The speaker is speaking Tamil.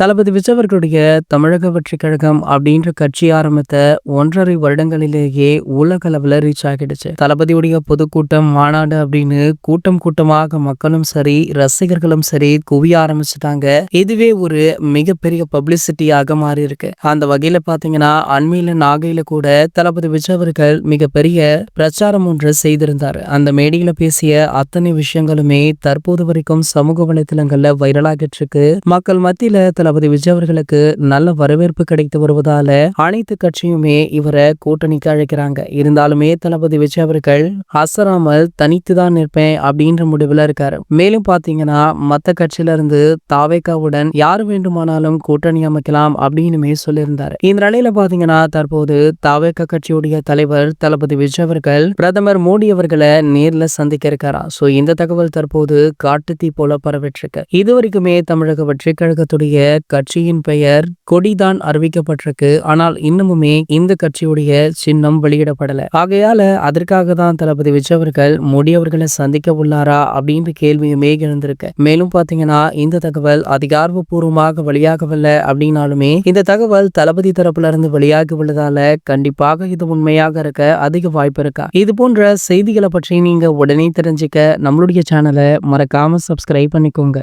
தளபதி விஜய் அவர்களுடைய தமிழக வெற்றி கழகம் அப்படின்ற கட்சி ஆரம்பித்த 1.5 வருடங்களிலேயே உலக அளவுல ரீச் ஆகிடுச்சு. தளபதியுடைய பொதுக்கூட்டம், மாநாடு அப்படின்னு கூட்டம் கூட்டமாக மக்களும் சரி, ரசிகர்களும் சரி குவிய ஆரம்பிச்சுட்டாங்க. இதுவே ஒரு மிகப்பெரிய பப்ளிசிட்டியாக மாறி இருக்கு. அந்த வகையில பாத்தீங்கன்னா, அண்மையில நாகையில கூட தளபதி விஜய் அவர்கள் மிகப்பெரிய பிரச்சாரம் ஒன்று செய்திருந்தாரு. அந்த மேடையில பேசிய அத்தனை விஷயங்களுமே தற்போது வரைக்கும் சமூக வலைதளங்கள்ல வைரலாகிட்டு இருக்கு. மக்கள் மத்தியில தளபதி விஜய் அவர்களுக்கு நல்ல வரவேற்பு கிடைத்து வருவதால அனைத்து கட்சியுமே இவரை கூட்டணிக்கு அழைக்கிறாங்க. இருந்தாலுமே தளபதி விஜய் அவர்கள் அசராமல் தனித்துதான் நிற்பேன் அப்படின்ற முடிவுல இருக்காரு. மேலும் பாத்தீங்கன்னா, மத்த கட்சியில இருந்து தாவேகாவுடன் யார் வேண்டுமானாலும் கூட்டணி அமைக்கலாம் அப்படின்னுமே சொல்லியிருந்தாரு. இந்த நிலையில பாத்தீங்கன்னா, தற்போது தாவேகா கட்சியுடைய தலைவர் தளபதி விஜய் அவர்கள் பிரதமர் மோடி அவர்களை நேர்ல சந்திக்க இருக்காரா. சோ இந்த தகவல் தற்போது காட்டுத்தீ போல பரவிட்டிருக்கு. இதுவரைக்குமே தமிழக வெற்றி கழகத்துடைய கட்சியின் பெயர் கொடிதான் அறிவிக்கப்பட்டிருக்கு. ஆனால் இன்னமுமே இந்த கட்சியுடைய சின்னம் வெளியிடப்படல. ஆகையால அதற்காக தான் தளபதி விஜய் அவர்கள் மோடி அவர்களை சந்திக்க உள்ளாரா அப்படின்ற கேள்வியுமே எழுந்திருக்கு. மேலும் பாத்தீங்கன்னா, இந்த தகவல் அதிகாரப்பூர்வமாக வெளியாகவில்லை அப்படின்னாலுமே இந்த தகவல் தளபதி தரப்புல இருந்து வெளியாகி உள்ளதால கண்டிப்பாக இது உண்மையாக இருக்க அதிக வாய்ப்பு இருக்கா. இது போன்ற செய்திகளை பற்றி நீங்க உடனே தெரிஞ்சுக்க நம்மளுடைய சேனலை மறக்காம சப்ஸ்கிரைப் பண்ணிக்கோங்க.